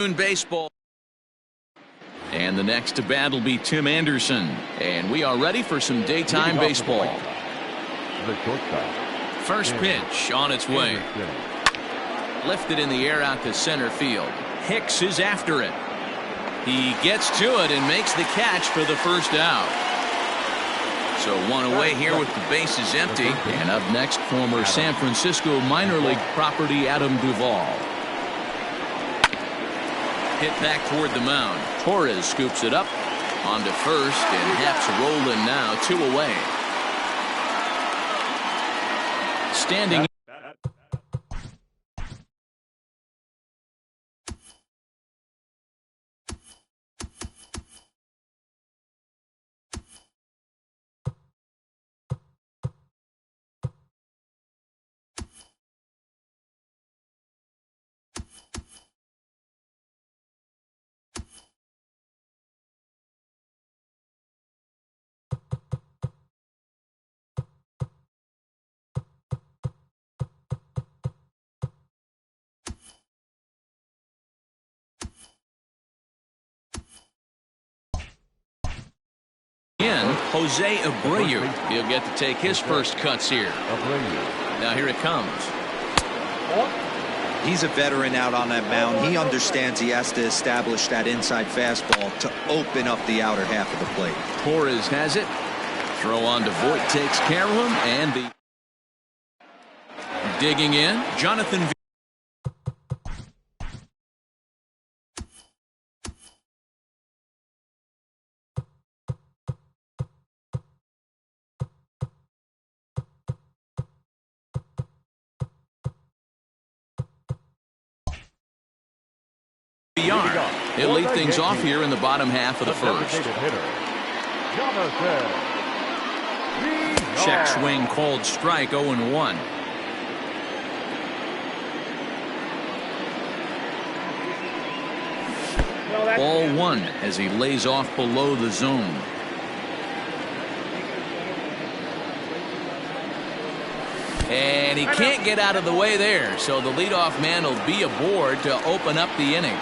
Baseball. And the next to bat will be Tim Anderson. And we are ready for some daytime baseball. First pitch on its way. Lifted in the air out to center field. Hicks is after it. He gets to it and makes the catch for the first out. So one away here with the bases empty. And up next, former San Francisco minor league property Adam Duvall. Hit back toward the mound. Torres scoops it up onto first, and Haps rolling now, 2 away. Standing. Jose Abreu. He'll get to take his first cuts here. Now here it comes. He's a veteran out on that mound. He understands he has to establish that inside fastball to open up the outer half of the plate. Torres has it. Throw on to Voit takes care of him, and the digging in, Jonathan. He'll lead things off here in the bottom half of the first. Check swing called strike, 0-1. Ball 1 as he lays off below the zone. And he can't get out of the way there, so the leadoff man will be aboard to open up the inning.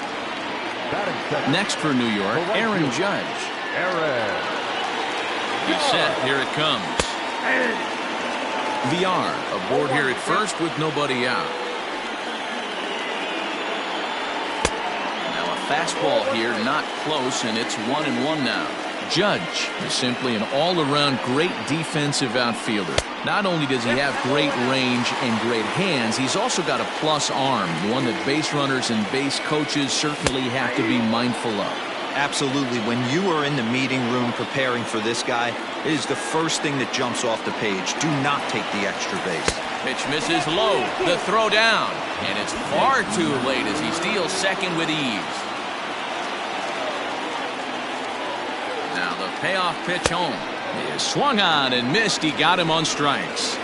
Next for New York, Aaron Judge. He's set. Here it comes. VR aboard here at first with nobody out. Now a fastball here, not close, and it's 1-1 now. Judge is simply an all-around great defensive outfielder. Not only does he have great range and great hands, he's also got a plus arm, one that base runners and base coaches certainly have to be mindful of. Absolutely. When you are in the meeting room preparing for this guy, it is the first thing that jumps off the page. Do not take the extra base. Pitch misses low. The throw down. And it's far too late as he steals second with ease. Now the payoff pitch home. He swung on and missed. He got him on strikes.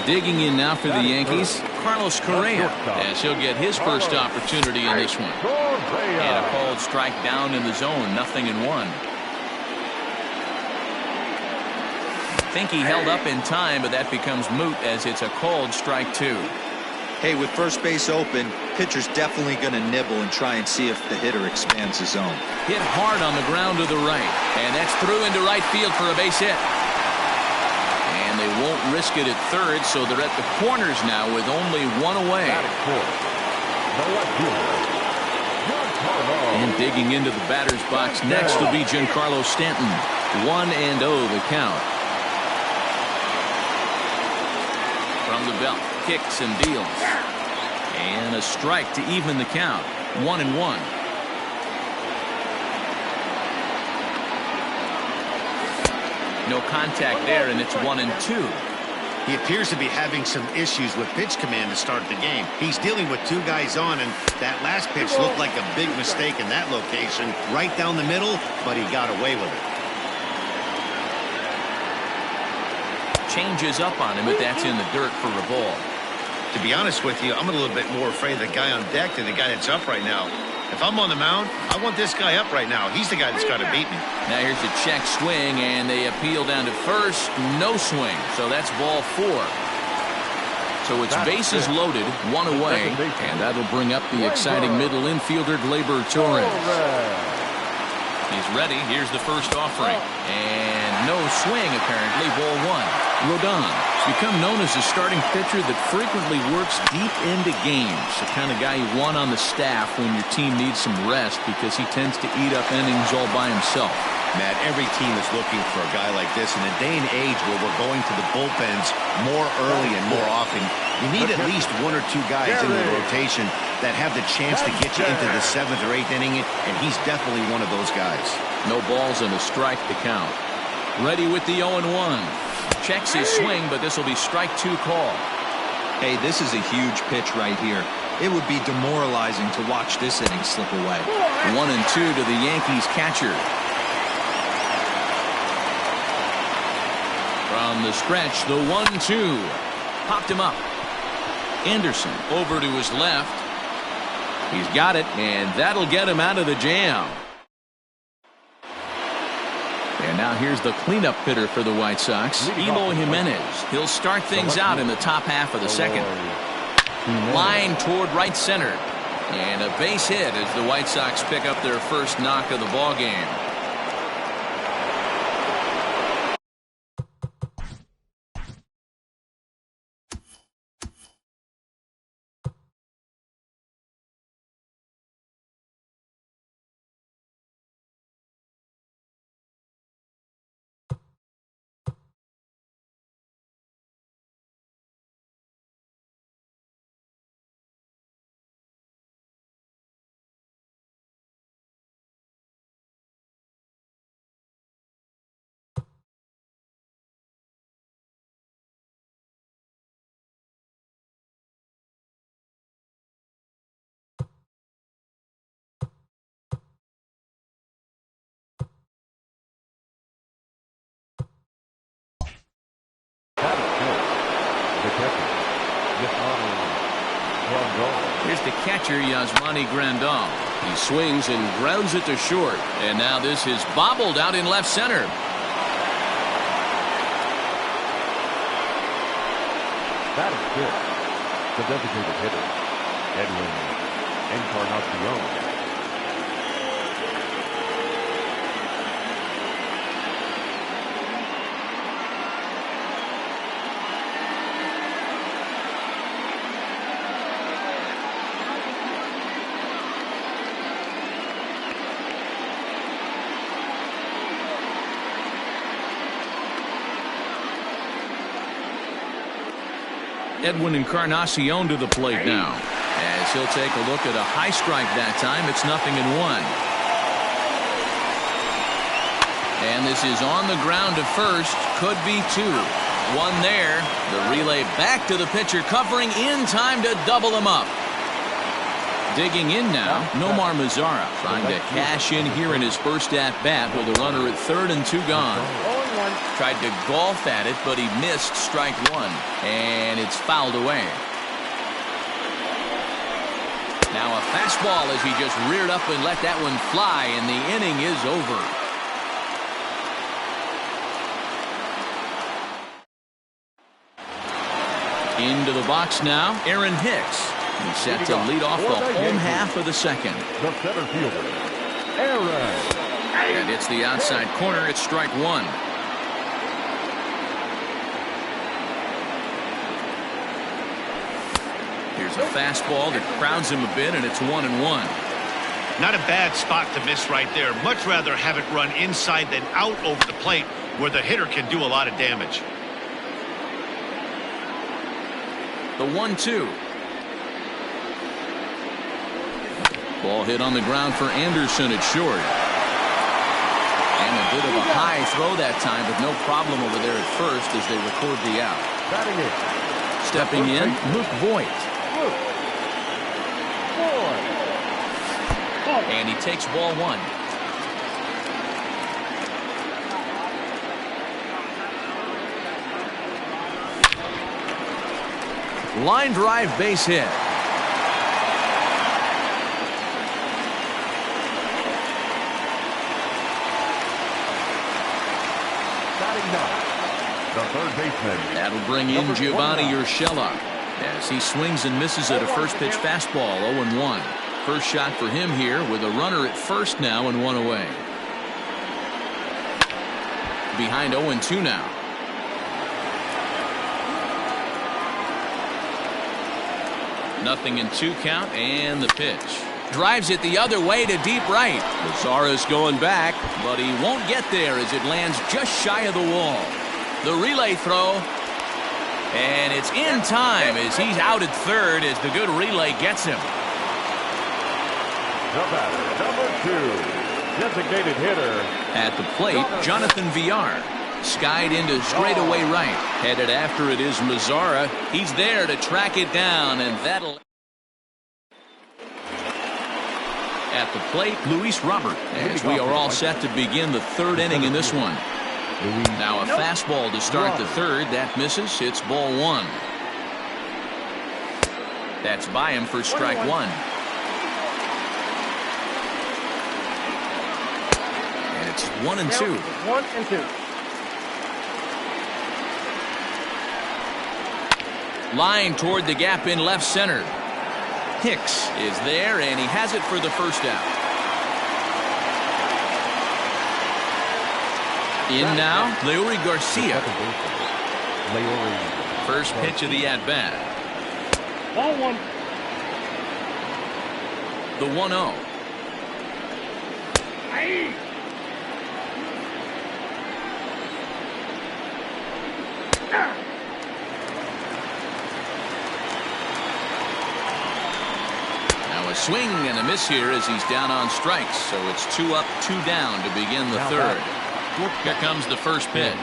Digging in now for the Yankees, Carlos Correa, as he'll get his first opportunity in this one. And a called strike down in the zone, 0-1. I think he held up in time, but that becomes moot as it's a called strike 2. Hey, with first base open, pitcher's definitely going to nibble and try and see if the hitter expands his zone. Hit hard on the ground to the right, and that's through into right field for a base hit. And they won't risk it at third, so they're at the corners now with only 1 away. And digging into the batter's box next will be Giancarlo Stanton. 1-0 the count. From the belt, kicks and deals. And a strike to even the count. 1-1. No contact there, and it's 1-2. He appears to be having some issues with pitch command to start the game. He's dealing with 2 guys on, and that last pitch looked like a big mistake in that location. Right down the middle, but he got away with it. Changes up on him, but that's in the dirt for a ball. To be honest with you, I'm a little bit more afraid of the guy on deck than the guy that's up right now. If I'm on the mound, I want this guy up right now. He's the guy that's got to beat me. Now here's a check swing, and they appeal down to first. No swing, so that's ball 4. So it's bases loaded, one away, and that'll bring up the exciting middle infielder, Gleyber Torres. He's ready. Here's the first offering. And no swing, apparently. Ball one. Rodon has become known as a starting pitcher that frequently works deep into games. The kind of guy you want on the staff when your team needs some rest because he tends to eat up innings all by himself. Matt, every team is looking for a guy like this. In a day and age where we're going to the bullpens more early and more often, you need at least one or two guys in the rotation that have the chance to get you into the 7th or 8th inning, and he's definitely one of those guys. No balls and a strike to count. Ready with the 0-1. Checks his swing, but this will be strike 2 call. Hey, this is a huge pitch right here. It would be demoralizing to watch this inning slip away. 1-2 to the Yankees catcher. From the stretch, the 1-2. Popped him up. Anderson over to his left. He's got it, and that'll get him out of the jam. And now here's the cleanup hitter for the White Sox, Eloy Jimenez. He'll start things out in the top half of the second. Line toward right center. And a base hit as the White Sox pick up their first knock of the ball game. Here's the catcher, Yasmani Grandal. He swings and grounds it to short. And now this is bobbled out in left center. That is good. The designated hitter, Edwin Encarnacion. Edwin Encarnacion to the plate now, as he'll take a look at a high strike that time. It's 0-1. And this is on the ground to first. Could be 2. 1 there. The relay back to the pitcher, covering in time to double him up. Digging in now, Nomar Mazara trying to cash in here in his first at-bat with a runner at 3rd and 2 gone. Tried to golf at it, but he missed strike 1, and it's fouled away. Now a fastball as he just reared up and let that one fly, and the inning is over. Into the box now, Aaron Hicks. He's set to lead off the home half of the second. The center fielder, Aaron. And it's the outside corner. It's strike 1. Here's a fastball that crowds him a bit, and it's 1-1. Not a bad spot to miss right there. Much rather have it run inside than out over the plate where the hitter can do a lot of damage. The 1-2. Ball hit on the ground for Anderson at short. And a bit of a high throw that time, but no problem over there at first as they record the out. Stepping in, Luke Voigt. And he takes ball 1. Line drive base hit. The third baseman. That'll bring in Giovanni Urshela. as he swings and misses at a first pitch fastball. 0-1. First shot for him here with a runner at first now and one away. Behind 0-2 now. Nothing in 2 count, and the pitch. Drives it the other way to deep right. Mazara's going back, but he won't get there as it lands just shy of the wall. The relay throw, and it's in time as he's out at third as the good relay gets him. The batter, number 2, designated hitter. At the plate, Jonathan Villar. Skied into straightaway right. Headed after it is Mazara. He's there to track it down, and that'll... At the plate, Luis Robert, as we are all set to begin the 3rd inning in this one. Now a fastball to start the 3rd. That misses. It's ball 1. That's by him for strike 1. And it's 1-2. 1-2. Line toward the gap in left center. Hicks is there, and he has it for the first out. In now, Leury Garcia. First pitch of the at-bat. Ball 1. The 1-0. Now a swing and a miss here as he's down on strikes. So it's 2 up, 2 down to begin the 3rd. Here comes the first pitch.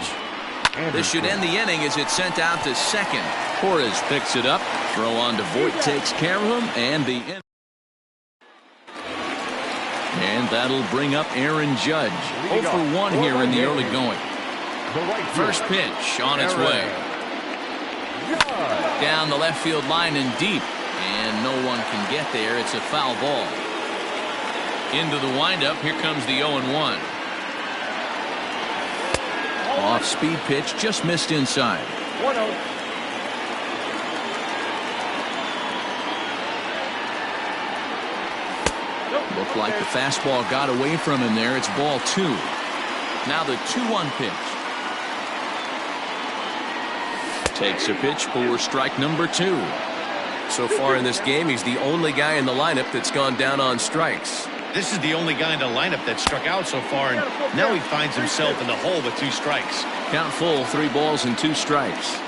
This should end the inning as it's sent out to second. Torres picks it up. Throw on to Voit takes care of him, and the inning. And that'll bring up Aaron Judge. 0 for 1 here in the early going. First pitch on its way. Down the left field line and deep. And no one can get there. It's a foul ball. Into the windup. Here comes the 0-1. Off-speed pitch, just missed inside. 1-0. Looked like the fastball got away from him there. It's ball 2. Now the 2-1 pitch. Takes a pitch for strike number 2. So far in this game, he's the only guy in the lineup that's gone down on strikes. This is the only guy in the lineup that struck out so far, and now he finds himself in the hole with 2 strikes. Count full, 3 balls and 2 strikes.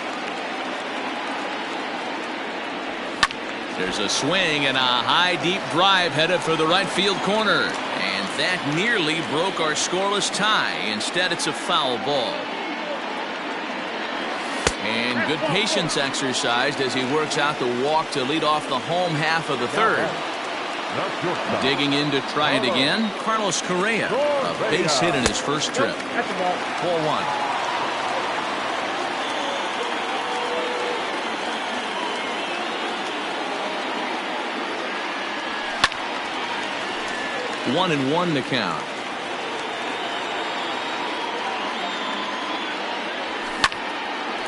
There's a swing and a high deep drive headed for the right field corner, and that nearly broke our scoreless tie. Instead, it's a foul ball. And good patience exercised as he works out the walk to lead off the home half of the 3rd. Digging in to try it again, Carlos Correa. A base hit in his first trip. Ball 1. 1-1 to count.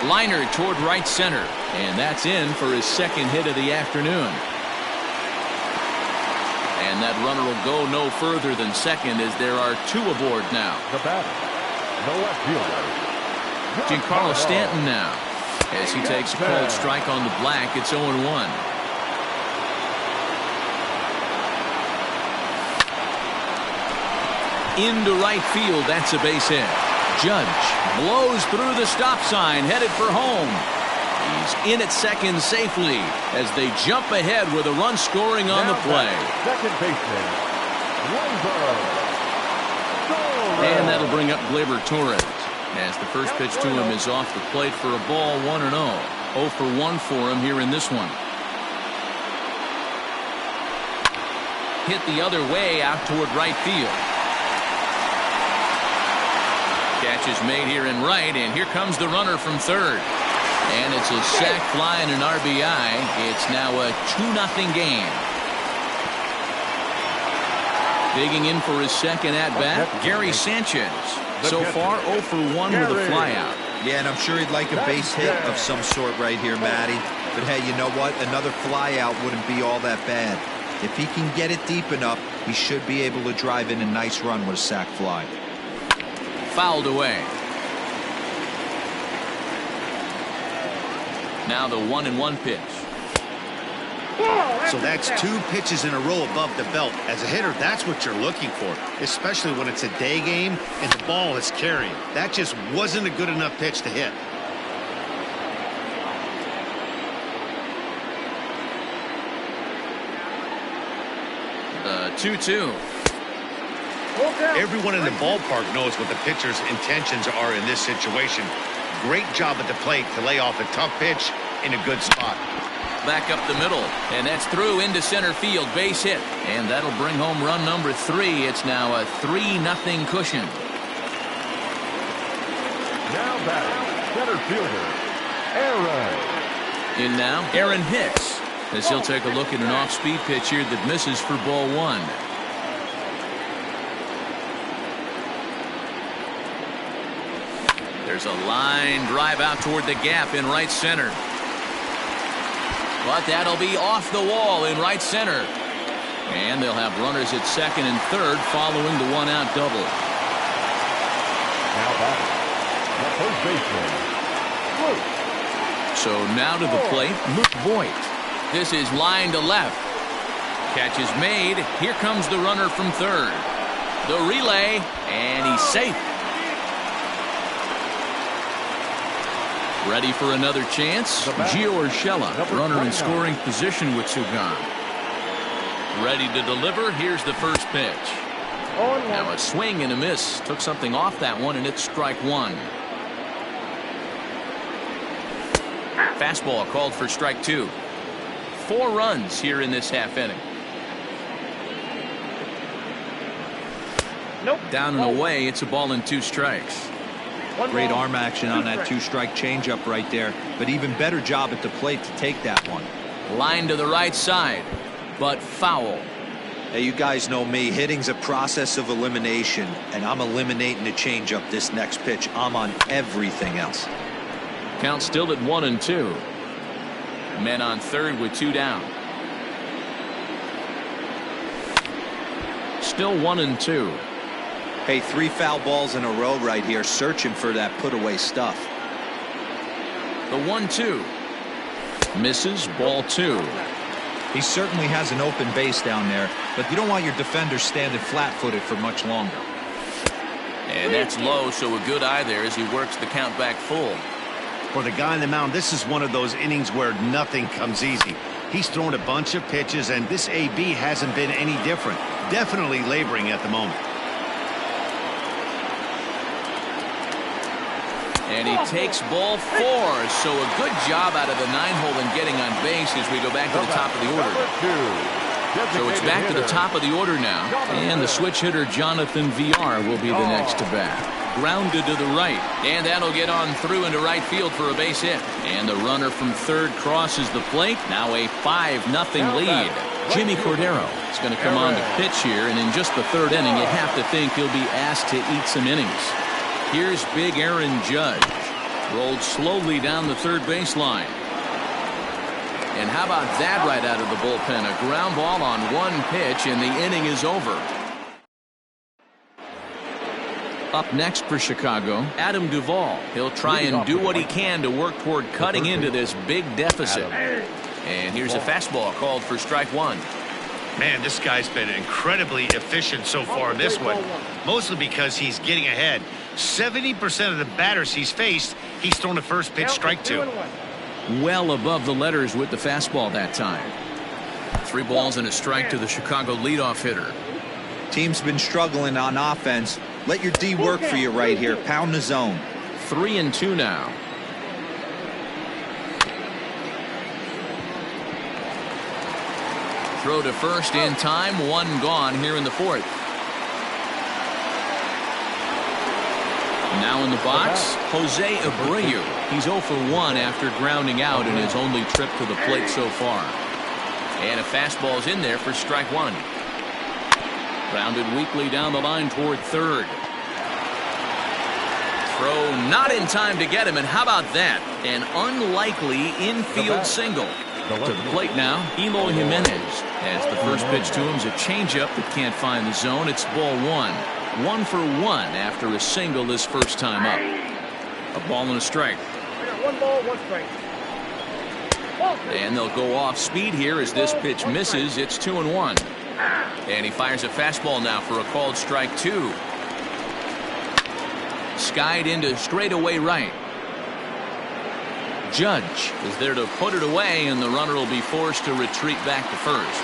Liner toward right center, and that's in for his 2nd hit of the afternoon. And that runner will go no further than second as there are 2 aboard now. The batter, the left fielder, Giancarlo Stanton now as he takes a cold strike on the black. It's 0-1. Into right field. That's a base hit. Judge blows through the stop sign, headed for home. He's in at second safely as they jump ahead with a run scoring on the play. Second baseman, And that'll bring up Gleyber Torres as the first pitch to him is off the plate for a ball. 1-0. 0 for 1 for him here in this one. Hit the other way out toward right field. Catch is made here in right, and here comes the runner from third. And it's a sac fly and an RBI. It's now a 2-0 game. Digging in for his second at-bat, Gary Sanchez. So far, 0 for 1 with a flyout. Yeah, and I'm sure he'd like a base hit of some sort right here, Matty. But hey, you know what? Another flyout wouldn't be all that bad. If he can get it deep enough, he should be able to drive in a nice run with a sac fly. Fouled away. Now the 1-1 pitch. So that's 2 pitches in a row above the belt. As a hitter, that's what you're looking for, especially when it's a day game and the ball is carrying. That just wasn't a good enough pitch to hit. The 2-2. Everyone in the ballpark knows what the pitcher's intentions are in this situation. Great job at the plate to lay off a tough pitch in a good spot. Back up the middle, and that's through into center field, base hit, and that'll bring home run number 3. It's now a 3-0 cushion. Now batting, center fielder, Aaron. In now, Aaron Hicks, as he'll take a look at an off-speed pitch here that misses for ball 1. There's a line drive out toward the gap in right center. But that'll be off the wall in right center. And they'll have runners at second and third following the 1-out double. Now batting, the first baseman, Luke. So now to the plate, Luke Voigt. This is line to left. Catch is made. Here comes the runner from third. The relay, and he's safe. Ready for another chance? Gio Urshela, runner in scoring position with Sugan. Ready to deliver. Here's the first pitch. Now a swing and a miss. Took something off that one, and it's strike 1. Fastball called for strike 2. 4 runs here in this half inning. Nope. Down and away. It's a ball and 2 strikes. Great arm action on that 2-strike changeup right there, but even better job at the plate to take that one. Line to the right side, but foul. Hey, you guys know me. Hitting's a process of elimination, and I'm eliminating the changeup this next pitch. I'm on everything else. Count still at 1-2. Men on third with 2 down. Still 1-2. Hey, 3 foul balls in a row right here, searching for that put-away stuff. The 1-2. Misses, ball 2. He certainly has an open base down there, but you don't want your defender standing flat-footed for much longer. And that's low, so a good eye there as he works the count back full. For the guy on the mound, this is one of those innings where nothing comes easy. He's thrown a bunch of pitches, and this AB hasn't been any different. Definitely laboring at the moment. And he takes ball 4, so a good job out of the 9-hole in getting on base as we go back to the top of the order. So it's back to the top of the order now, and the switch hitter Jonathan VR will be the next to bat. Grounded to the right, and that'll get on through into right field for a base hit. And the runner from third crosses the plate. Now a 5-0 lead. Jimmy Cordero is going to come on to pitch here, and in just the 3rd inning, you have to think he'll be asked to eat some innings. Here's big Aaron Judge. Rolled slowly down the third baseline. And how about that right out of the bullpen? A ground ball on 1 pitch, and the inning is over. Up next for Chicago, Adam Duvall. He'll try and do what he can to work toward cutting into this big deficit. And here's a fastball called for strike 1. Man, this guy's been incredibly efficient so far in this one, mostly because he's getting ahead. 70% of the batters he's faced, he's thrown a first pitch strike to. Well above the letters with the fastball that time. 3 balls and a strike to the Chicago leadoff hitter. Team's been struggling on offense. Let your D work for you right here. Pound the zone. 3-2 now. Throw to first in time. 1 gone here in the 4th. Now in the box, Jose Abreu. He's 0 for 1 after grounding out in his only trip to the plate so far. And a fastball's in there for strike 1. Grounded weakly down the line toward third. Throw not in time to get him, and how about that? An unlikely infield single. To the plate now, Eloy Jimenez. As the first pitch to him is a changeup that can't find the zone. It's ball one. 1 for 1 after a single this first time up. A ball and a strike. I got 1 ball, 1 strike. And they'll go off speed here as this pitch misses. It's 2-1. And he fires a fastball now for a called strike 2. Skied into straightaway right. Judge is there to put it away, and the runner will be forced to retreat back to first.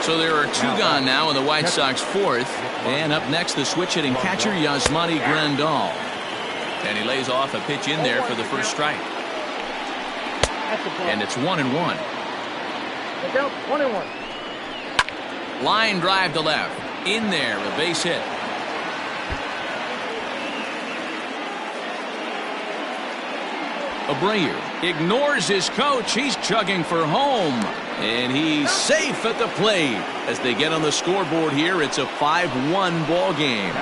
So there are 2 gone now in the White Sox 4th. And up next, the switch-hitting catcher, Yasmani Grandal. And he lays off a pitch in there for the first strike. And it's 1-1. Look out, 1-1. Line drive to left. In there, a base hit. Abreu ignores his coach. He's chugging for home. And he's safe at the plate. As they get on the scoreboard here, it's a 5-1 ball game.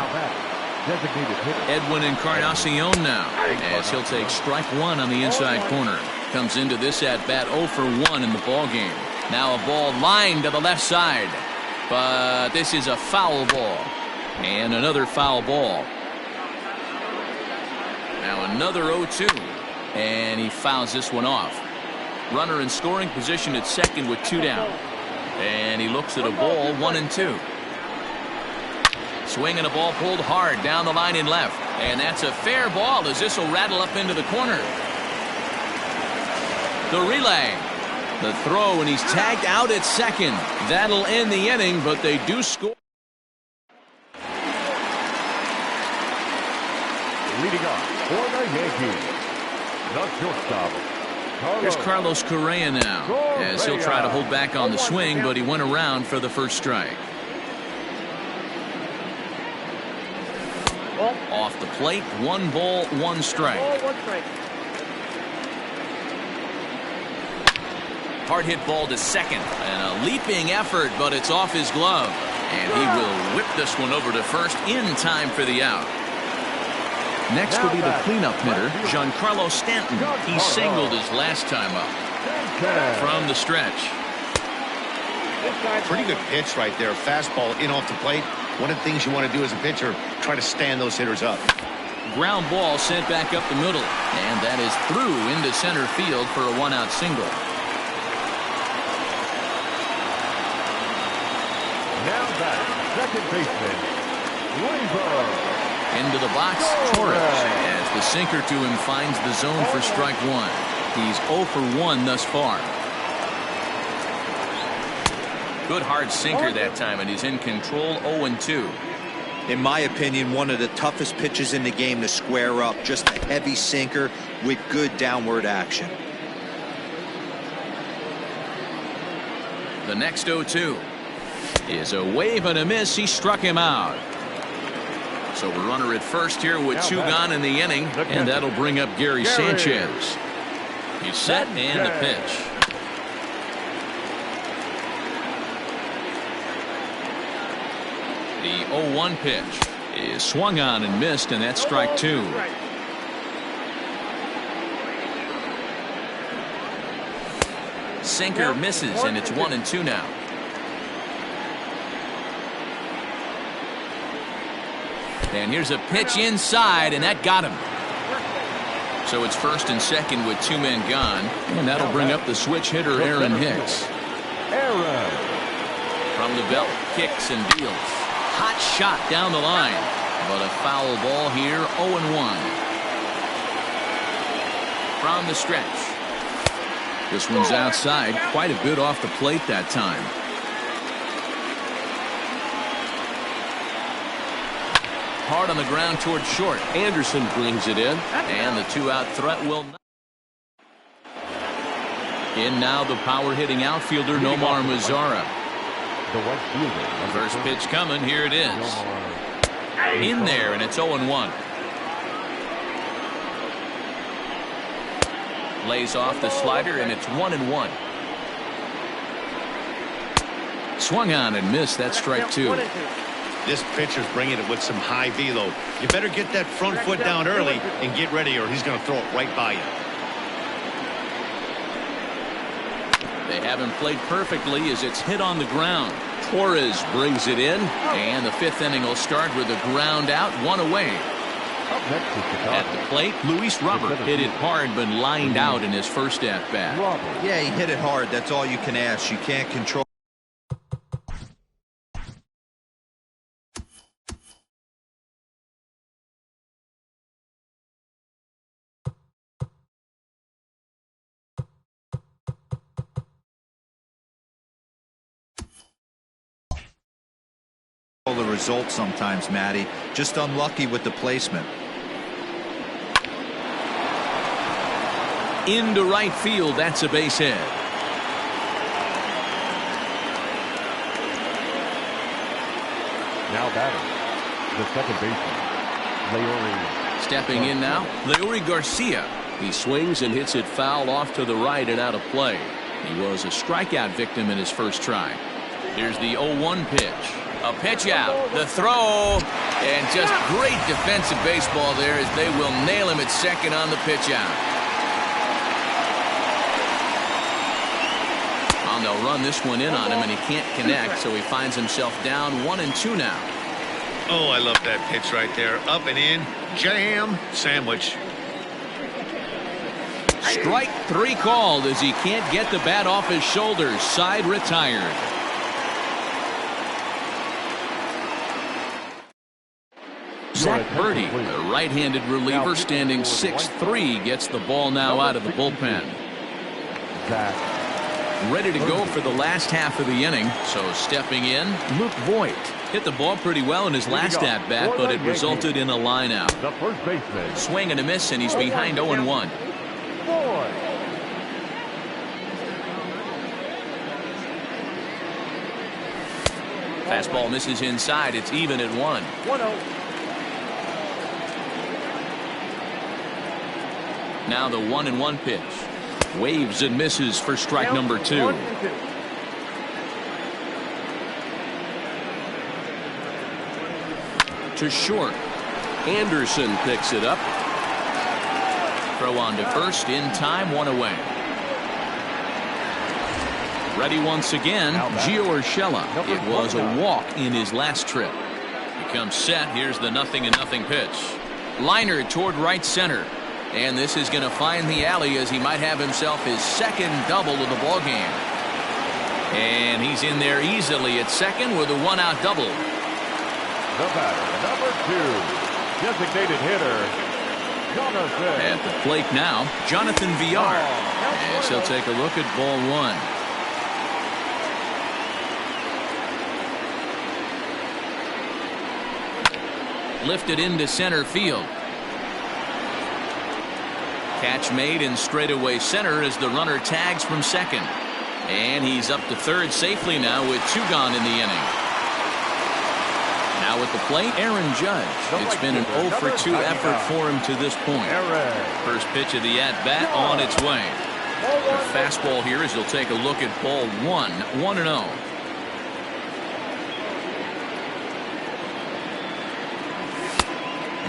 Edwin Encarnacion now, as he'll take strike 1 on the inside corner. Comes into this at bat 0 for 1 in the ball game. Now a ball lined to the left side. But this is a foul ball. And another foul ball. Now another 0-2. And he fouls this one off. Runner in scoring position at second with 2 down. And he looks at a ball, 1-2. Swing and a ball pulled hard down the line in left. And that's a fair ball as this will rattle up into the corner. The relay. The throw, and he's tagged out at second. That'll end the inning, but they do score. Leading off for the Yankees, the shortstop, Here's Carlos Correa now, as he'll try to hold back on the swing, but he went around for the first strike. Off the plate, 1 ball, 1 strike. Hard hit ball to second, and a leaping effort, but it's off his glove. And he will whip this one over to first in time for the out. Next will be the cleanup hitter, Giancarlo Stanton. He singled his last time up. From the stretch. Pretty good pitch right there. Fastball in off the plate. One of the things you want to do as a pitcher, try to stand those hitters up. Ground ball sent back up the middle. And that is through into center field for a 1-out single. now back, second baseman, Weaver. Into the box, Torres, as the sinker to him finds the zone for strike 1. He's 0 for 1 thus far. Good hard sinker that time, and he's in control, 0-2. In my opinion, one of the toughest pitches in the game to square up. Just a heavy sinker with good downward action. The next 0-2 is a wave and a miss. He struck him out. So a runner at first here with 2 gone in the inning, and that'll bring up Gary Sanchez. He's set and the pitch. The 0-1 pitch is swung on and missed, and that's strike 2. Sinker misses, and it's 1-2 now. And here's a pitch inside, and that got him. So it's first and second with 2 men gone, and that'll bring up the switch hitter, Aaron Hicks. From the belt, kicks and deals. Hot shot down the line, but a foul ball here, 0-1. From the stretch. This one's outside, quite a bit off the plate that time. Hard on the ground towards short. Anderson brings it in, and the 2-out threat will not. In now the power-hitting outfielder, Nomar Mazara. The first pitch coming. Here it is. In there, and it's 0-1. Lays off the slider, and it's 1-1. Swung on and missed. That's strike 2. This pitcher's bringing it with some high velo. You better get that front foot down early and get ready, or he's going to throw it right by you. They haven't played perfectly as it's hit on the ground. Torres brings it in. And the fifth inning will start with a ground out, one away. Up next is Chicago. At the plate, Luis Robert hit it hard but lined out in his first at-bat. Yeah, he hit it hard. That's all you can ask. You can't control the result sometimes, Matty. Just unlucky with the placement. Into right field, that's a base hit. Now batting, the second baseman, Leori. Stepping in now, Leori Garcia. He swings and hits it foul off to the right and out of play. He was a strikeout victim in his first try. Here's the 0-1 pitch. A pitch out, the throw, and just great defensive baseball there as they will nail him at second on the pitch out. And they'll run this one in on him, and he can't connect, so he finds himself down 1-2 now. Oh, I love that pitch right there. Up and in, jam, sandwich. Strike three called as he can't get the bat off his shoulders. Side retired. Zach Birdie, the right-handed reliever, standing 6'3", gets the ball now out of the bullpen. Ready to go for the last half of the inning. So stepping in, Luke Voigt. Hit the ball pretty well in his last at-bat, but it resulted in a line-out. The first baseman. Swing and a miss, and he's behind 0-1. Fastball misses inside. It's even at 1. 1-0. Now the 1-1 pitch. Waves and misses for strike number 2. To short. Anderson picks it up. Throw on to first in time, 1 away. Ready once again, Gio Urshela. It was a walk in his last trip. Becomes set. Here's the 0-0 pitch. Liner toward right center. And this is going to find the alley as he might have himself his second double of the ball game. And he's in there easily at second with a 1-out double. The batter, number 2, designated hitter, Jonathan. At the plate now, Jonathan Villar. As he'll take a look at ball 1. Lifted into center field. Catch made in straightaway center as the runner tags from second. And he's up to third safely now with 2 gone in the inning. Now at the plate, Aaron Judge. It's been an 0-for-2 effort for him to this point. First pitch of the at-bat on its way. The fastball here as he'll take a look at ball 1, 1-0.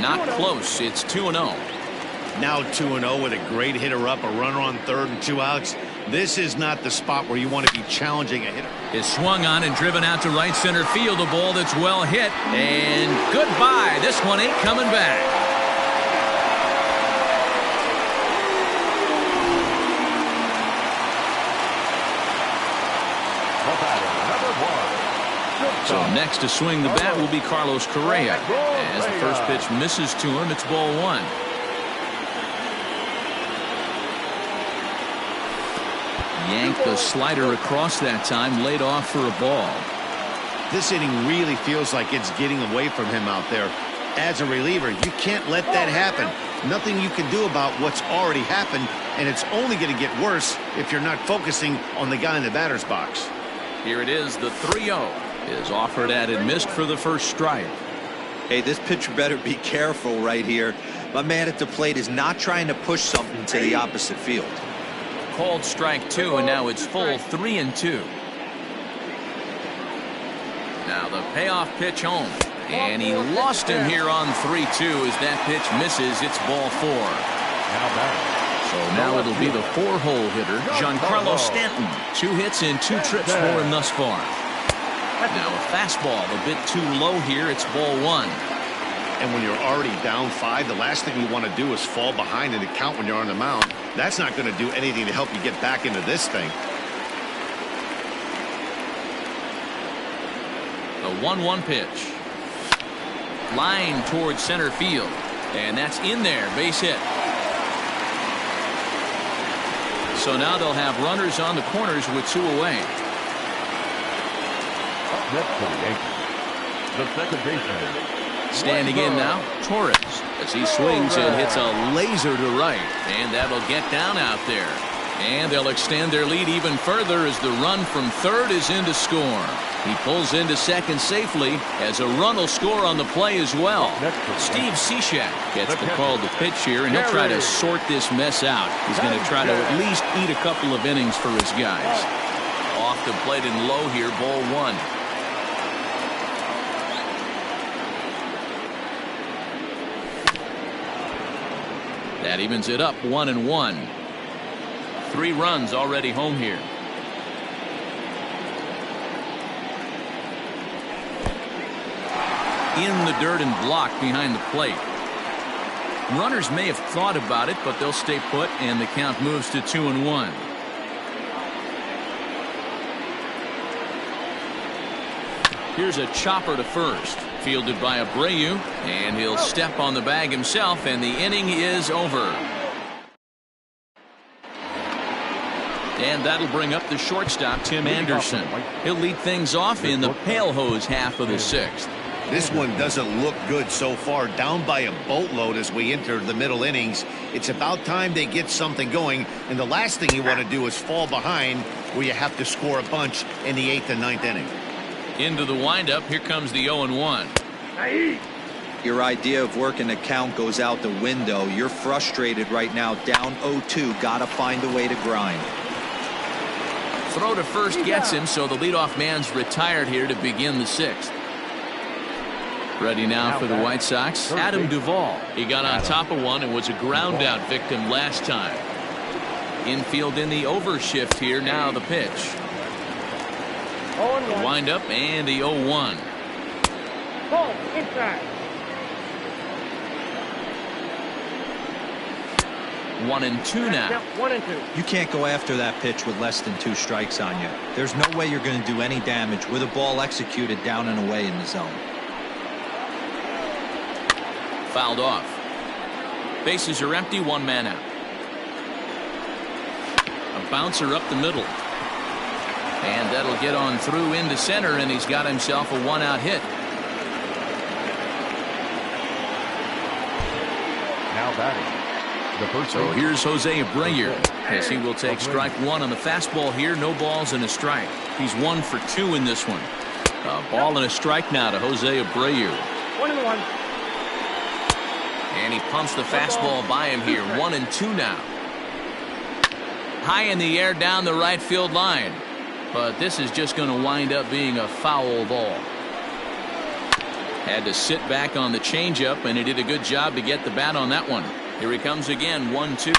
Not close. It's 2-0. Now 2-0 with a great hitter up, a runner on third and 2 outs. This is not the spot where you want to be challenging a hitter. Is swung on and driven out to right center field. A ball that's well hit. And goodbye. This one ain't coming back. So next to swing the bat will be Carlos Correa. As the first pitch misses to him, it's ball 1. Yanked the slider across that time, laid off for a ball. This inning really feels like it's getting away from him out there. As a reliever, you can't let that happen. Nothing you can do about what's already happened, and it's only going to get worse if you're not focusing on the guy in the batter's box. Here it is, the 3-0 is offered at and missed for the first strike. Hey, this pitcher better be careful right here. My man at the plate is not trying to push something to the opposite field. Called strike 2, and now it's full 3-2. Now the payoff pitch home. And he lost him here on 3-2 as that pitch misses. It's ball 4. So now it'll be the 4-hole hitter, Giancarlo Stanton. 2 hits in 2 trips for him thus far. Now a fastball a bit too low here. It's ball 1. And when you're already down 5, the last thing you want to do is fall behind in the count when you're on the mound. That's not going to do anything to help you get back into this thing. The 1-1 pitch. Line towards center field. And that's in there. Base hit. So now they'll have runners on the corners with 2 away. Next for the Yankees, the second baseman. Standing in now, Torres, as he swings and hits a laser to right. And that'll get down out there. And they'll extend their lead even further as the run from third is in to score. He pulls into second safely as a run will score on the play as well. Steve Cishek gets the call to pitch here, and he'll try to sort this mess out. He's going to try to at least eat a couple of innings for his guys. Off the plate and low here, ball 1. That evens it up 1-1. 3 runs already home here. In the dirt and blocked behind the plate. Runners may have thought about it, but they'll stay put, and the count moves to 2-1. Here's a chopper to first, fielded by Abreu, and he'll step on the bag himself, and the inning is over. And that'll bring up the shortstop, Tim Anderson. He'll lead things off in the pale hose half of the 6th. This one doesn't look good so far. Down by a boatload as we enter the middle innings. It's about time they get something going, and the last thing you want to do is fall behind where you have to score a bunch in the 8th and 9th inning. Into the windup. Here comes the 0-1. Your idea of working the count goes out the window. You're frustrated right now, down 0-2. Gotta find a way to grind. Throw to first gets him, so the leadoff man's retired here to begin the 6th. Ready now for the White Sox, Adam Duvall. He got on top of one and was a ground out victim last time. Infield in the overshift here. Now the pitch. The windup and the 0-1. Ball inside. 1-2 now. 1-2. You can't go after that pitch with less than 2 strikes on you. There's no way you're going to do any damage with a ball executed down and away in the zone. Fouled off. Bases are empty, 1 man out. A bouncer up the middle. And that'll get on through into center, and he's got himself a 1-out hit. Now batting. So here's Jose Abreu as he will take strike 1 on the fastball here. No balls and a strike. He's 1 for 2 in this one. A ball and a strike now to Jose Abreu. 1-1. And he pumps the fastball by him here. 1-2 now. High in the air down the right field line. But this is just going to wind up being a foul ball. Had to sit back on the changeup, and he did a good job to get the bat on that one. Here he comes again, 1-2.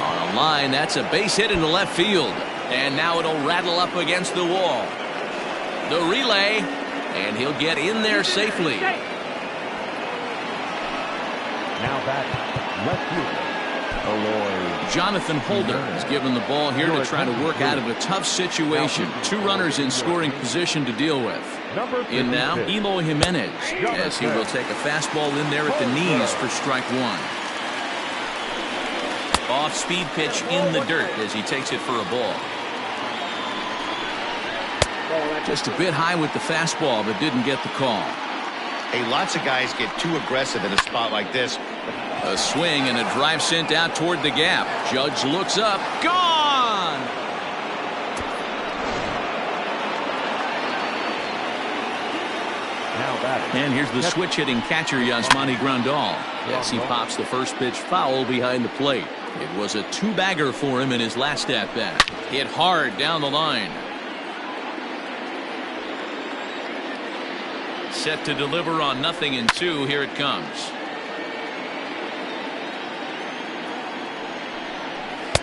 On a line, that's a base hit into left field. And now it'll rattle up against the wall. The relay, and he'll get in there safely. Now back, left field. Jonathan Holder is given the ball here to try to work out of a tough situation. 2 runners in scoring position to deal with. In now, Eloy Jimenez, as he will take a fastball in there at the knees for strike 1. Off-speed pitch in the dirt as he takes it for a ball. Just a bit high with the fastball, but didn't get the call. Hey, lots of guys get too aggressive in a spot like this. A swing and a drive sent out toward the gap. Judge looks up. Gone! Now batting. And here's the switch-hitting catcher, Yasmani Grandal. As he pops the first pitch foul behind the plate. It was a 2-bagger for him in his last at-bat. Hit hard down the line. Set to deliver on 0-2. Here it comes.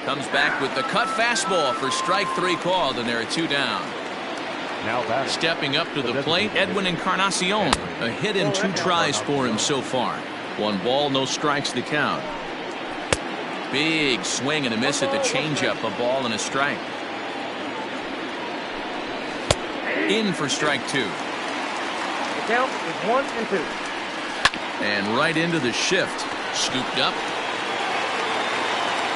Comes back with the cut fastball for strike 3 called, and there are 2 down. Now batting. Stepping up to the plate, Edwin Encarnacion. A hit in 2 tries for him so far. 1 ball, no strikes the count. Big swing and a miss at the changeup. A ball and a strike. In for strike 2. The count is 1-2. And right into the shift. Scooped up.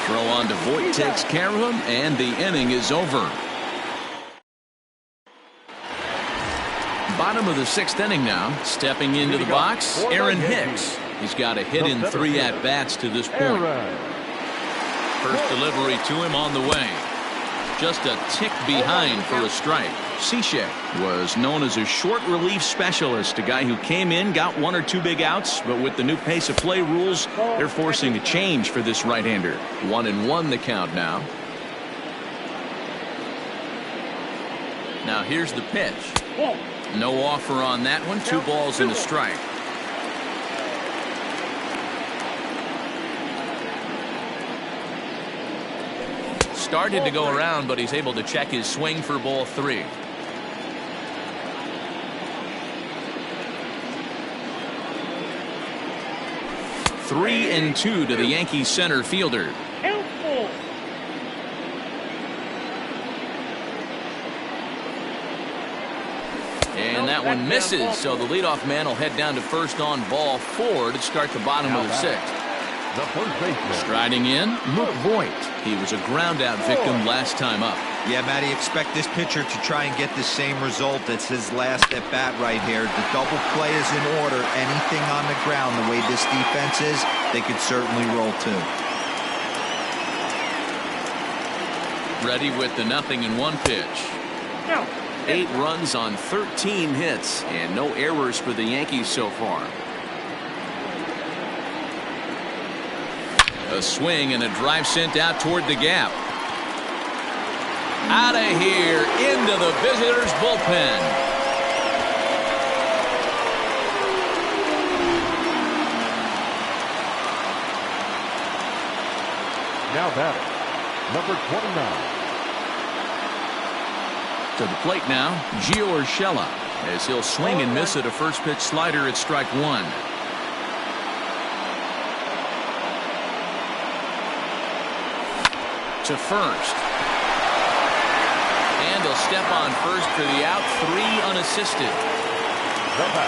Throw on to Voit takes care of him, and the inning is over. Bottom of the 6th inning now. Stepping into the box, Aaron Hicks. He's got a hit in 3 at-bats to this point. First delivery to him on the way. Just a tick behind for a strike. Cishek was known as a short relief specialist, a guy who came in, got 1 or 2 big outs, but with the new pace of play rules, they're forcing a change for this right-hander. 1-1 the count now. Now here's the pitch. No offer on that one. 2 balls and a strike. Started to go around, but he's able to check his swing for ball 3. Three and 2 to the Yankees center fielder. And that one misses, so the leadoff man will head down to first on ball 4 to start the bottom of the 6th. The first baseman. Striding in, Luke Voit. He was a ground-out victim last time up. Yeah, Matty, expect this pitcher to try and get the same result. That's his last at-bat right here. The double play is in order. Anything on the ground, the way this defense is, they could certainly roll too. Ready with the 0-1 pitch. 8 runs on 13 hits, and no errors for the Yankees so far. A swing and a drive sent out toward the gap. Out of here, into the visitors' bullpen. Now batting, number 29. To the plate now, Gio Urshela, as he'll swing and miss at a first pitch slider at strike 1. To first. And he'll step on first for the out, 3 unassisted.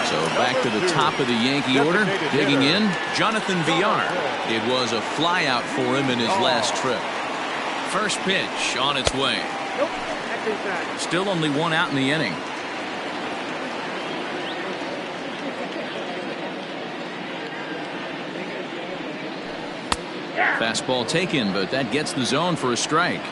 So back to the top of the Yankee order, digging in, Jonathan Villar. It was a fly out for him in his last trip. First pitch on its way. Still only 1 out in the inning. Fastball taken, but that gets the zone for a strike.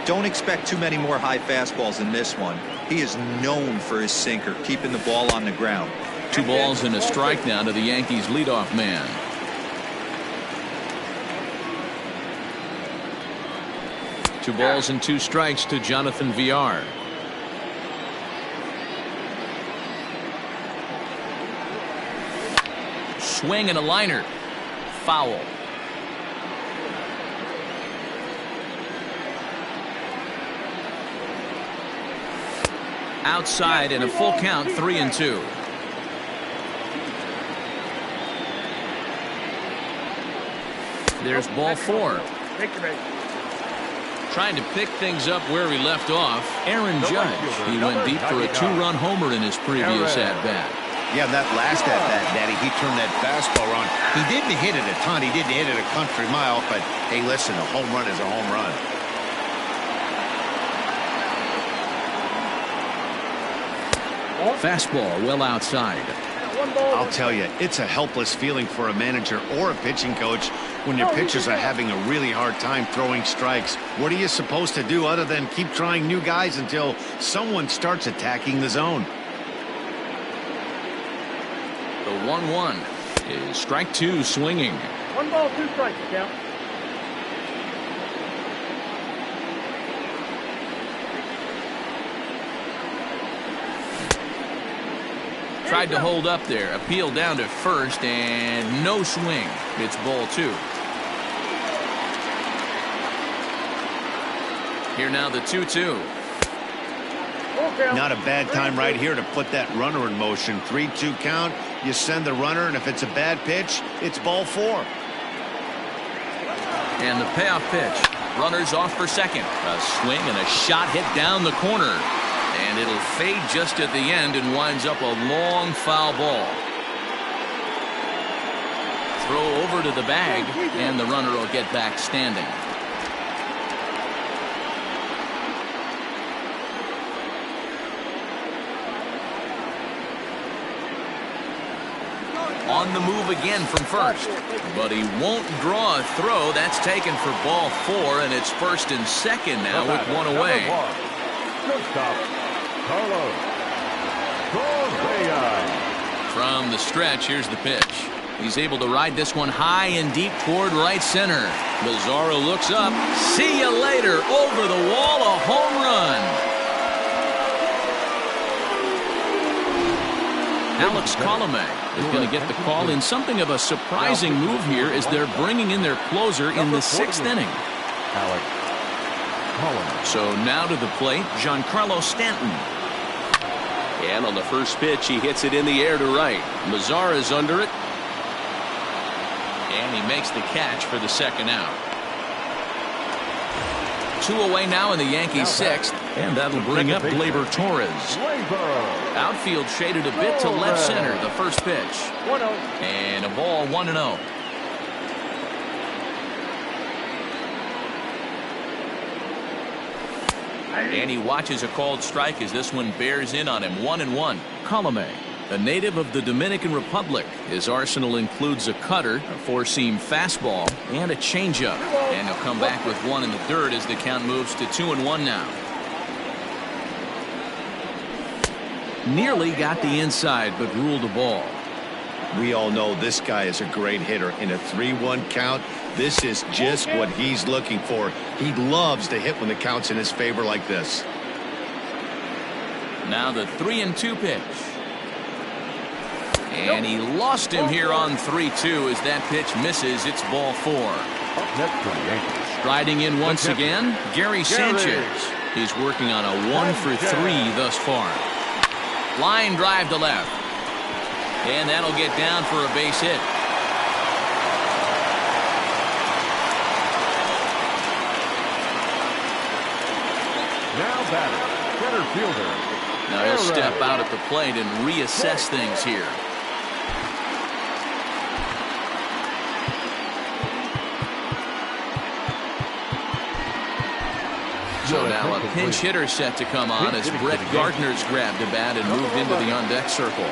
Don't expect too many more high fastballs in this one. He is known for his sinker, keeping the ball on the ground. 2 balls and a strike now to the Yankees leadoff man. Two balls and 2 strikes to Jonathan Villar. Swing and a liner. Foul. Outside in a full count, 3-2. There's ball 4. Trying to pick things up where he left off, Aaron Judge. He went deep for a 2-run homer in his previous at-bat. Yeah, that last at-bat, Daddy, he turned that fastball on. He didn't hit it a ton. He didn't hit it a country mile, but hey, listen, a home run is a home run. Fastball well outside. I'll tell you, it's a helpless feeling for a manager or a pitching coach when your pitchers are having a really hard time throwing strikes. What are you supposed to do other than keep trying new guys until someone starts attacking the zone? The 1-1 is strike 2 swinging. 1 ball, 2 strikes, count. Tried to hold up there. Appeal down to first, and no swing. It's ball 2. Here now the 2-2. Not a bad time right here to put that runner in motion. 3-2 count. You send the runner, and if it's a bad pitch, it's ball 4. And the payoff pitch. Runners off for second. A swing and a shot hit down the corner. And it'll fade just at the end and winds up a long foul ball. Throw over to the bag, and the runner will get back standing. On the move again from first, but he won't draw a throw. That's taken for ball 4, and it's first and second now with one away. From the stretch, here's the pitch. He's able to ride this one high and deep toward right center. Mazzara looks up. See you later. Over the wall, a home run. Alex Colomé is going to get the call in something of a surprising move here as they're bringing in their closer in the 6th inning. So now to the plate, Giancarlo Stanton. And on the first pitch, he hits it in the air to right. Mazzara is under it. And he makes the catch for the second out. 2 away now in the Yankees' 6th, and that'll bring up Gleyber Torres. Outfield shaded a bit to left center, the first pitch. And a ball 1-0. And he watches a called strike as this one bears in on him. 1-1. Colomé, a native of the Dominican Republic. His arsenal includes a cutter, a 4-seam fastball, and a changeup. And he'll come back with one in the dirt as the count moves to 2-1 now. Nearly got the inside, but ruled a ball. We all know this guy is a great hitter. In a 3-1 count, this is just what he's looking for. He loves to hit when the count's in his favor like this. Now the 3-2 pitch. And he lost him here on 3-2 as that pitch misses. It's ball 4. Striding in once again, Gary Sanchez. He's working on a 1-for-3 thus far. Line drive to left. And that'll get down for a base hit. Now batter, center fielder. Now he'll step out at the plate and reassess things here. So now a pinch hitter set to come on as Brett Gardner's grabbed a bat and moved into the on-deck circle.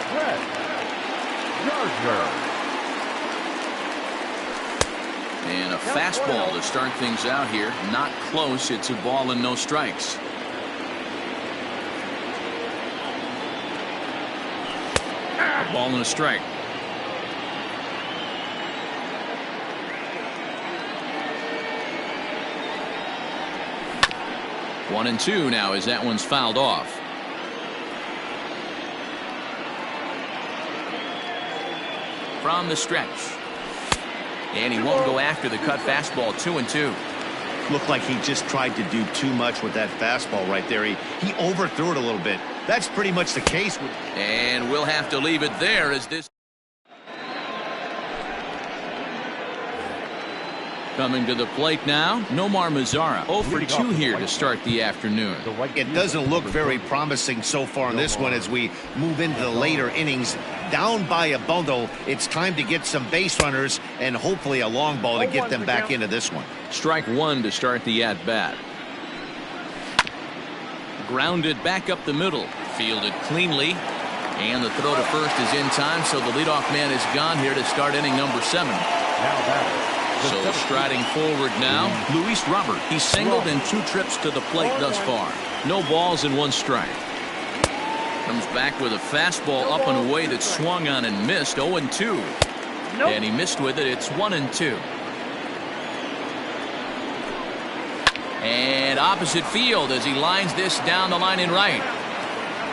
And a fastball to start things out here. Not close. It's a ball and no strikes. A ball and a strike. One and two now as that one's fouled off. From the stretch. And he won't go after the cut fastball. 2-2. Looked like he just tried to do too much with that fastball right there. He overthrew it a little bit. That's pretty much the case. And we'll have to leave it there as this. Coming to the plate now, Nomar Mazzara. 0 for 2 here to start the afternoon. It doesn't look very promising so far in this one as we move into the later innings. Down by a bundle, it's time to get some base runners and hopefully a long ball to get them back into this one. Strike one to start the at-bat. Grounded back up the middle. Fielded cleanly. And the throw to first is in time, so the leadoff man is gone here to start inning number 7. So striding forward now, Luis Robert. He's singled in 2 trips to the plate thus far. No balls and 1 strike. Comes back with a fastball up and away that swung on and missed. 0-2. And he missed with it. It's 1-2. And opposite field as he lines this down the line in right.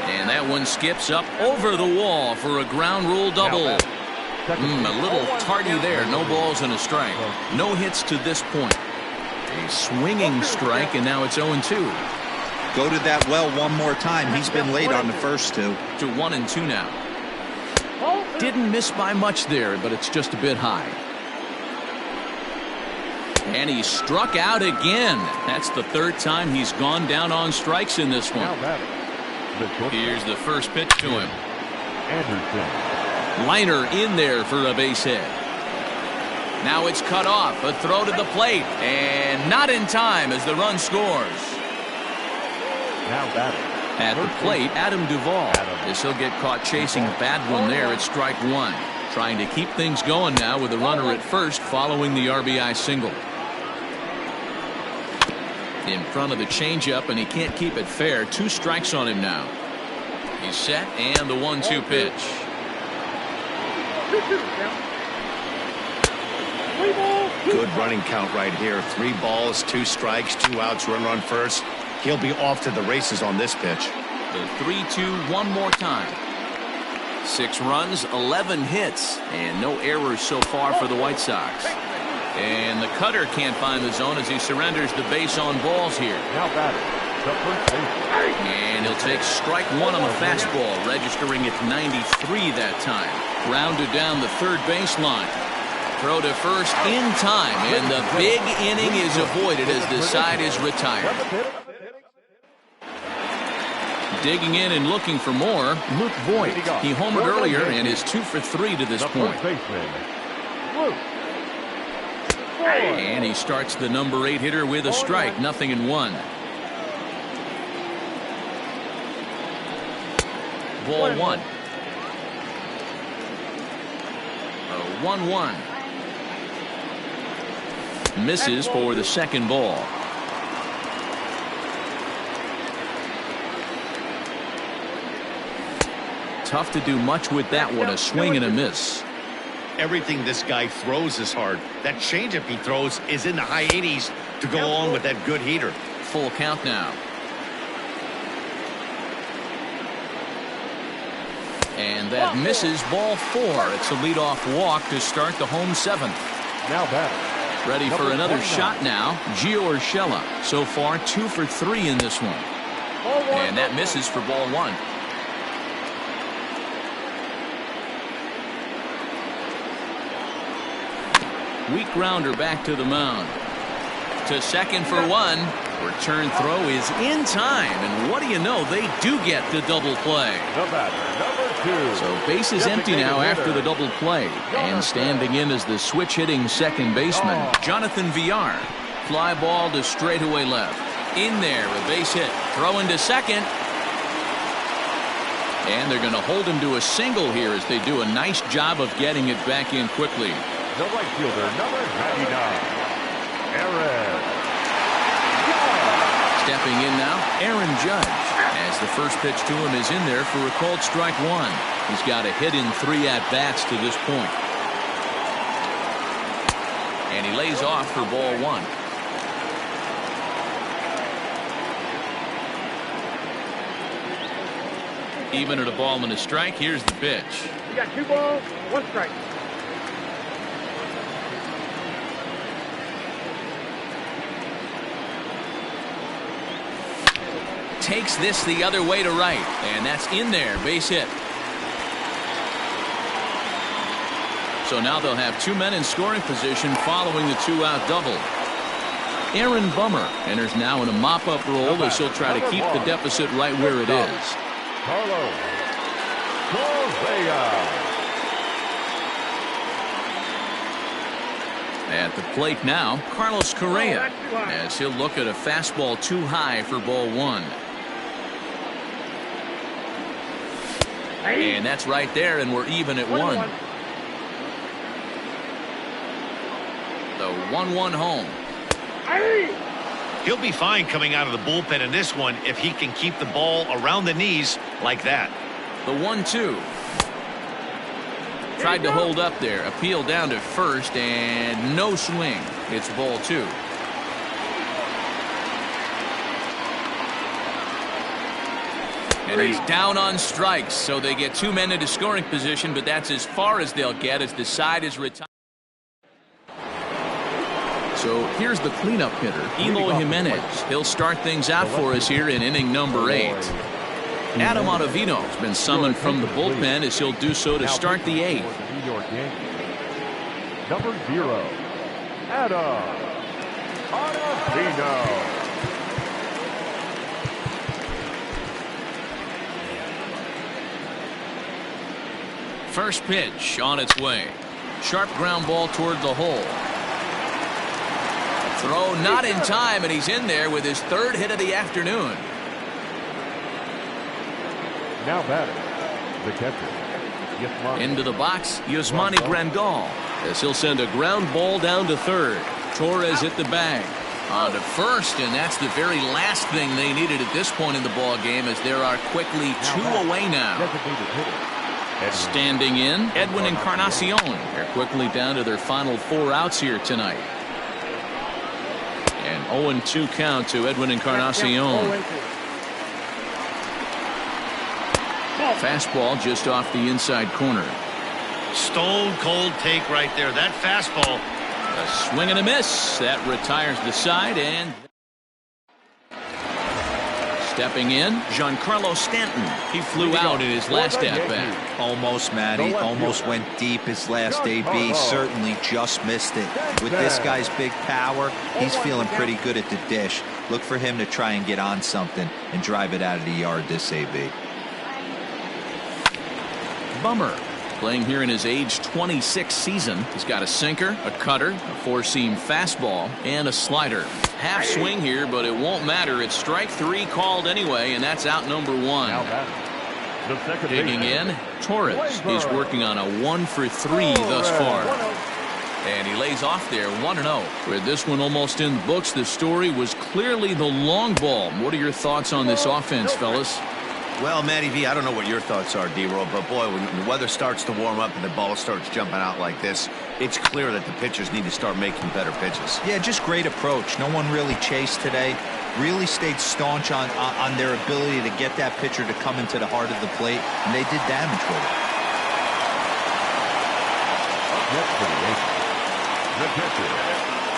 And that one skips up over the wall for a ground rule double. A little tardy there. No balls and a strike. No hits to this point. A swinging strike, and now it's 0-2. Go to that well one more time. He's been late on the first two. To 1-2 now. Didn't miss by much there, but it's just a bit high. And he struck out again. That's the third time he's gone down on strikes in this one. Here's the first pitch to him. Liner in there for a base hit. Now it's cut off. A throw to the plate. And not in time as the run scores. At the plate, Adam Duvall. As he'll get caught chasing a bad one there at strike one. Trying to keep things going now with a runner at first following the RBI single. In front of the changeup, and he can't keep it fair. 2 strikes on him now. He's set, and the 1-2 pitch. Good running count right here. 3 balls, 2 strikes, 2 outs, run first. He'll be off to the races on this pitch. The 3-2 one more time. 6 runs, 11 hits, and no errors so far for the White Sox. And the cutter can't find the zone as he surrenders the base on balls here. And he'll take strike one on the fastball, registering at 93 that time. Rounded down the third baseline. Throw to first in time, and the big inning is avoided as the side is retired. Digging in and looking for more, Luke Voigt. He homered earlier and is 2 for 3 to this point. And he starts the number 8 hitter with a strike, 0-1. Ball 1. 1-1. Misses for the second ball. Tough to do much with that one. A swing and a miss. Everything this guy throws is hard. That changeup he throws is in the high 80s to go along with that good heater. Full count now. And that misses ball 4. It's a leadoff walk to start the home 7th. Now batter. Ready for another shot now. Gio Urshela. So far 2 for 3 in this one. And that misses for ball 1. Weak grounder back to the mound. To second for 1. Return throw is in time. And what do you know? They do get the double play. The batter, number 2. So base is empty now after the double play. And standing in is the switch hitting second baseman, Jonathan Villar. Fly ball to straightaway left. In there, a base hit. Throw into second. And they're going to hold him to a single here as they do a nice job of getting it back in quickly. The right fielder, number 99, Aaron. Stepping in now, Aaron Judge. As the first pitch to him is in there for a called strike 1. He's got a hit in 3 at-bats to this point. And he lays off for ball 1. Even at a ball and a strike, here's the pitch. You got 2 balls, 1 strike. Takes this the other way to right, and that's in there, base hit. So now they'll have 2 men in scoring position following the 2-out double. Aaron Bummer enters now in a mop-up role as he'll try to keep the deficit right where it is. Carlos Correa. At the plate now, Carlos Correa, as he'll look at a fastball too high for ball 1. And that's right there, and we're even at 1. The 1-1 home. He'll be fine coming out of the bullpen in this one if he can keep the ball around the knees like that. The 1-2. Tried to hold up there. Appeal down to first, and no swing. It's ball 2. And he's down on strikes, so they get 2 men into scoring position, but that's as far as they'll get as the side is retired. So here's the cleanup hitter, Eloy Jimenez. He'll start things out for us here in inning number 8. Adam Ottavino has been summoned from the bullpen as he'll do so to start the 8th. Number 0, Adam Ottavino. First pitch on its way. Sharp ground ball toward the hole. Throw not in time, and he's in there with his 3rd hit of the afternoon. Now batting, the catcher. Into the box, Yasmani Grandal, as he'll send a ground ball down to 3rd. Torres hit the bag. On to 1st, and that's the very last thing they needed at this point in the ball game, as there are quickly 2 away now. Standing in, Edwin Encarnacion. They're quickly down to their final 4 outs here tonight. An 0-2 count to Edwin Encarnacion. Fastball just off the inside corner. Stone cold take right there. That fastball. A swing and a miss. That retires the side, and stepping in, Giancarlo Stanton. He flew out in his last at-bat. Almost, Matty. Almost went deep his last AB. Certainly just missed it. With this guy's big power, he's feeling pretty good at the dish. Look for him to try and get on something and drive it out of the yard this AB. Bummer. Playing here in his age 26 season. He's got a sinker, a cutter, a 4-seam fastball, and a slider. Half swing here, but it won't matter. It's strike 3 called anyway, and that's out number 1. Digging in, Torres. He's working on a 1-for-3 thus far. And he lays off there 1-0. With this one almost in the books, the story was clearly the long ball. What are your thoughts on this offense, fellas? Well, Matty V, I don't know what your thoughts are, D-Roll, but boy, when the weather starts to warm up and the ball starts jumping out like this, it's clear that the pitchers need to start making better pitches. Yeah, just great approach. No one really chased today. Really stayed staunch on their ability to get that pitcher to come into the heart of the plate, and they did damage with it. The pitcher,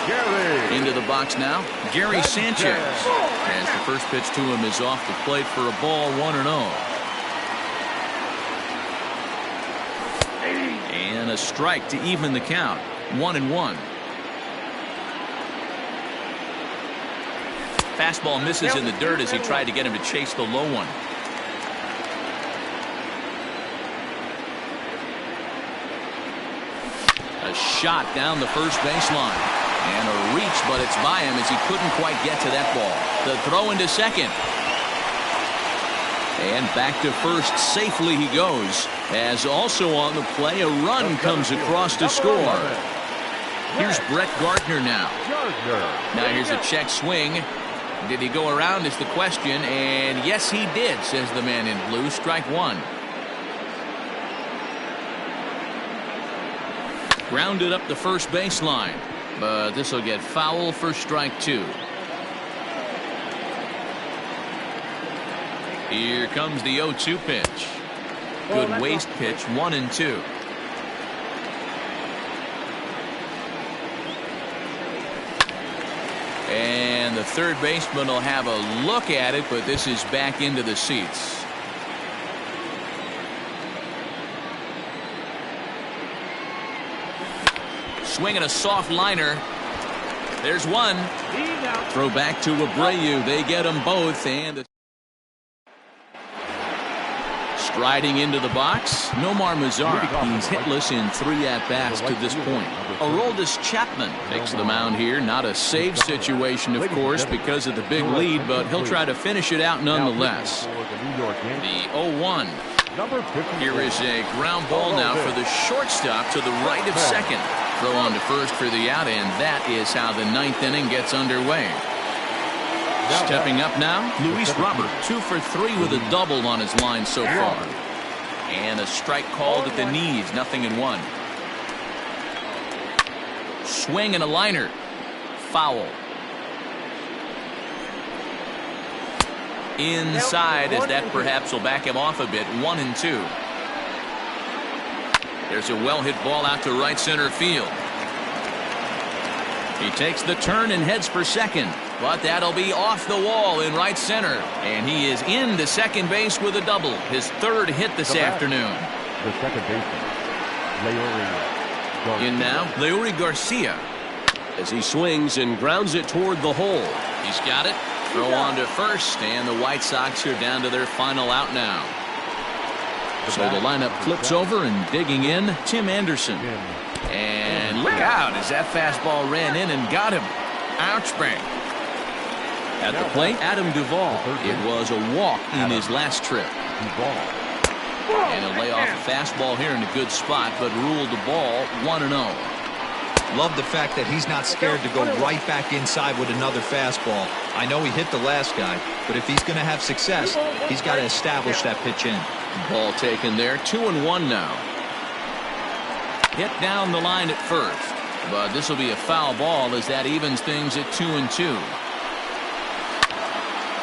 Gary. Into the box now, Gary Sanchez. As the first pitch to him is off the plate for a ball, 1-0. And a strike to even the count, 1-1. Fastball misses in the dirt as he tried to get him to chase the low one. A shot down the first baseline. And a reach, but it's by him as he couldn't quite get to that ball. The throw into second. And back to first safely he goes. As also on the play, a run comes across to score. Here's Brett Gardner now. Now here's a check swing. Did he go around is the question, and yes he did, says the man in blue. Strike 1. Grounded up the first baseline. But this will get foul for strike 2. Here comes the 0-2 pitch. Good waist pitch, 1-2. And the third baseman will have a look at it, but this is back into the seats. Swinging a soft liner. There's one. Throw back to Abreu. They get them both. And striding into the box, Nomar Mazara. He's hitless in 3 at-bats to this point. Aroldis Chapman takes the mound here. Not a save situation, of course, because of the big lead, but he'll try to finish it out nonetheless. The 0-1. Here is a ground ball now for the shortstop to the right of second. Throw on to first for the out, and that is how the 9th inning gets underway. Stepping up now, Luis Robert, 2 for 3 with a double on his line so far. And a strike called at the knees, 0-1. Swing and a liner. Foul. inside, as that perhaps will back him off a bit. 1-2. There's a well-hit ball out to right center field. He takes the turn and heads for second, but that'll be off the wall in right center, and he is into second base with a double, his third hit this afternoon. The second baseman, Leury. In now, Leury Garcia. As he swings and grounds it toward the hole. He's got it. Throw on to first, and the White Sox are down to their final out now. So the lineup flips over, and digging in, Tim Anderson. And look out as that fastball ran in and got him. Ouch, bang. At the plate, Adam Duvall. It was a walk in his last trip. And he'll lay off a fastball here in a good spot, but ruled the ball 1-0. Love the fact that he's not scared to go right back inside with another fastball. I know he hit the last guy, but if he's going to have success, he's got to establish that pitch in. Ball taken there. 2-1 now. Hit down the line at first, but this will be a foul ball as that evens things at 2-2.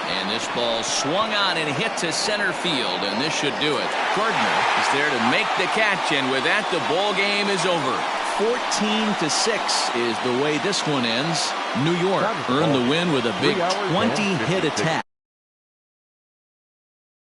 And this ball swung on and hit to center field, and this should do it. Gardner is there to make the catch, and with that, the ball game is over. 14-6 is the way this one ends. New York earned the win with a big 20-hit attack.